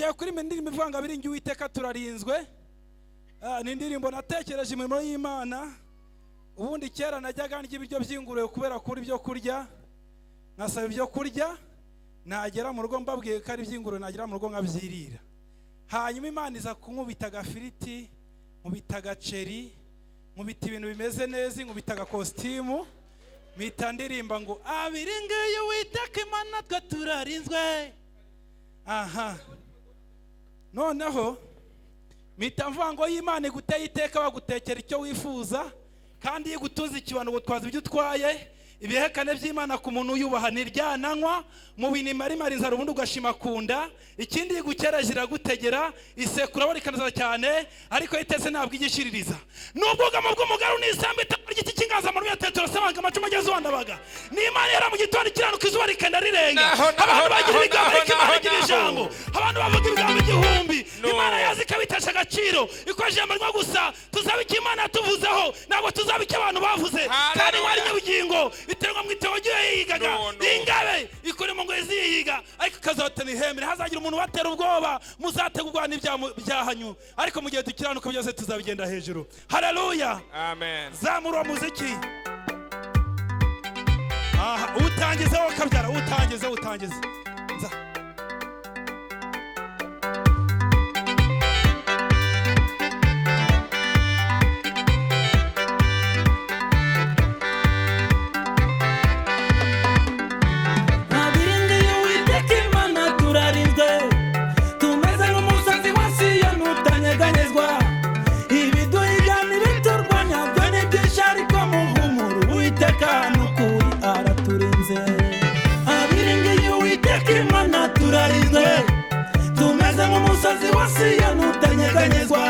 tugiye kuri indirimbo ivuga ngo abiringiye Uwiteka turarinzwe. Ni indirimbo natekereje imirimo y'Imana. Ubundi kera najyaga ndya ibiryo by'ingurube kubera kuri byo kurya, nkasaba ibyo kurya, nagera mu rugo mbabwiye ko ari by'ingurube, nagera mu rugo nkabyirira. Hanyuma Imana iza kunkubita agafiriti, nkubita agaceri, nkubita ibintu bimeze neza, nkubita agakositimu, mpita ndirimba ngo abiringiye Uwiteka Imana twe turarinzwe. Aha, noneho mpita mvuga ngo y'Imana iguteye iteka bagutekera icyo wifuza, kandi igutuza ikibano gutwaza ibyo utwaye. Ibihekane by'Imana ku muntu uyubaha ntiryananywa, mu bintu imara inzara ubundi ugashima kunda. Ikindi igukereje iragutegera, isekura barikanaza cyane, ariko itese ntabwo igishiririza. N'ubwugamo bw'umugaru n'isambu itaka ry'iki cy'inganza mu rwete turasabanga amacuma ageze wandabaga. N'Imana yera mu gitondo ikiranuka izuba rikenda rirenga. Abantu bagira ibigambo ariko Imana igira ijambo. Abantu bavuga ibigambo igihumbi, Imana yazi ikabitesha agaciro. Ikoje ijambo ryo gusa tuzaba icyo Imana yatuvuzeho, ntabwo tuzaba icyo abantu bavuze. Kandi wari nyabugingo iterwa mu itewogiye yigaga ingabe ikore mu ngo yiga, ariko kazotana ihembe hazagira umuntu batera ubwoba. Muzategurwa n'ibyahanyu, ariko mu gihe dukiranuka byose tuzabigenda hejuru. Haleluya, amen. Zamura muziki. Aha, utangizeho kabyara, utangize nza. Tumeze nk'umusozi wasiya n'utanyeganyezwa,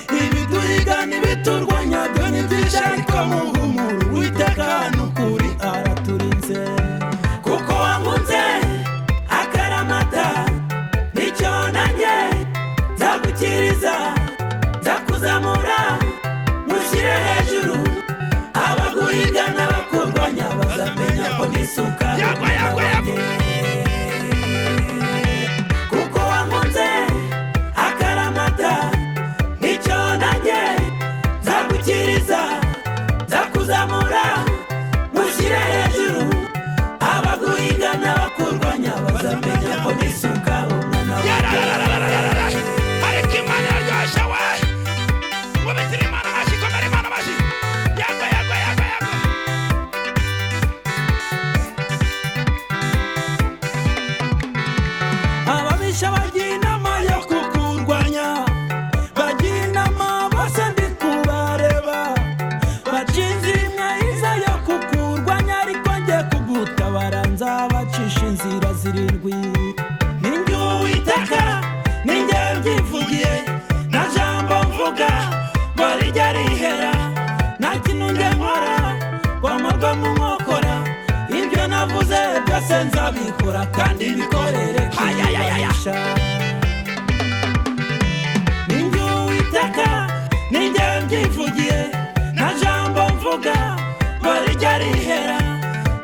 ibiduhiga n'ibiturwanya byo ni byinshi ariko muhumuro Uwiteka n'ukuri araturinze. Kuko wankunze akaramata, nicyo nanjye nzagukiriza, nzakuzamura mushyire hejuru. Abaguhiga n'abakurwanya bazamenya ko nisuka nzakuzamura mushyire hejuru. Abaguhiga n'abakurwanya bazamenya ko nisuka umwana wawe. Ariko Imana yaryoshye we, ngo bitire Imana amashyi, komera Imana amashyi. Yago ababisha bagira inama yo kukurwanya, bagira inama bose ndi kubareba. Bacinze imwe iza yo kukurwanya, ariko njye kugutabara nzabacisha inzira zirindwi. Ninjye Uwiteka, ninjye mbyivugiye, na jambo mvuga ngo rijya rihera. Nta kintu njye nkora wamurwa mu nkokora, ibyo navuze byose nzabikora kandi bikorere kwiyubahisha. Ninjye Uwiteka, ninjye mbyivugiye, na jambo mvuga ngo rijya rihera.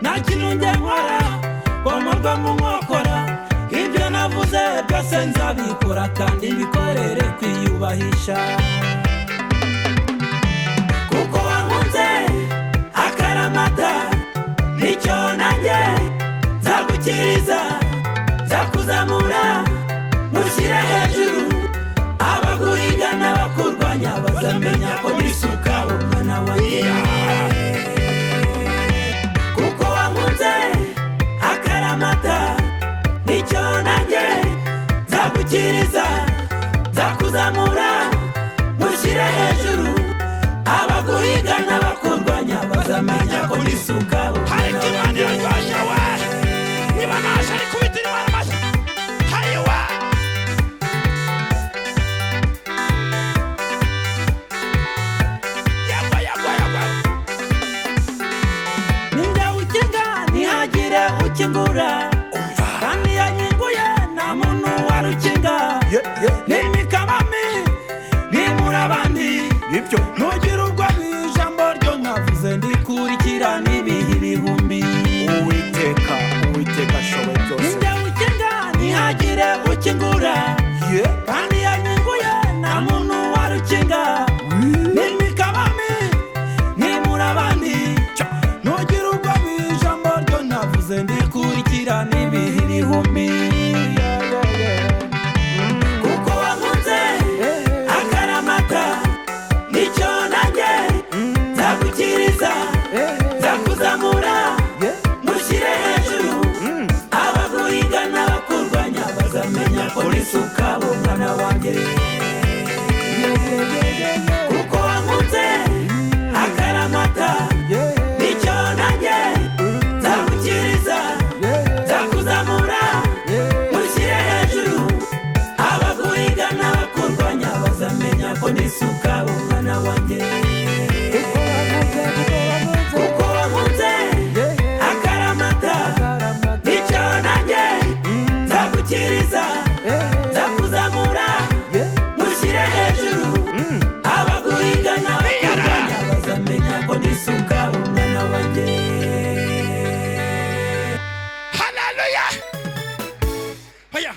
Nta kintu njye nkora wamurwa mu nkokora, ibyo navuze byose nzabikora kandi bikorere kwiyubahisha. Kuko wankunze akaramata, nicyo nanjye nzagukiriza, nzakuzamura mushyire hejuru. Abaguhiga n'abakurwanya bazamenya ko nisuka umwana wawe. Kuko wankunze akaramata, nicyo nanjye nzagukiriza, nzakuzamura mushyire hejuru. Abaguhiga n'abakurwanya bazamenya ko nisuka umwana wawe. Niba naje ari kubitira Imana amashyi. Hayiwa ntihagire ukingura, kandi yanyinguye nta muntu warukinga. N'imikabami nimura abandi, ntugire ubwo ijambo ryo nkavuze ndikurikira n'ibihe ulisuka umwana wanjye kuko wankunze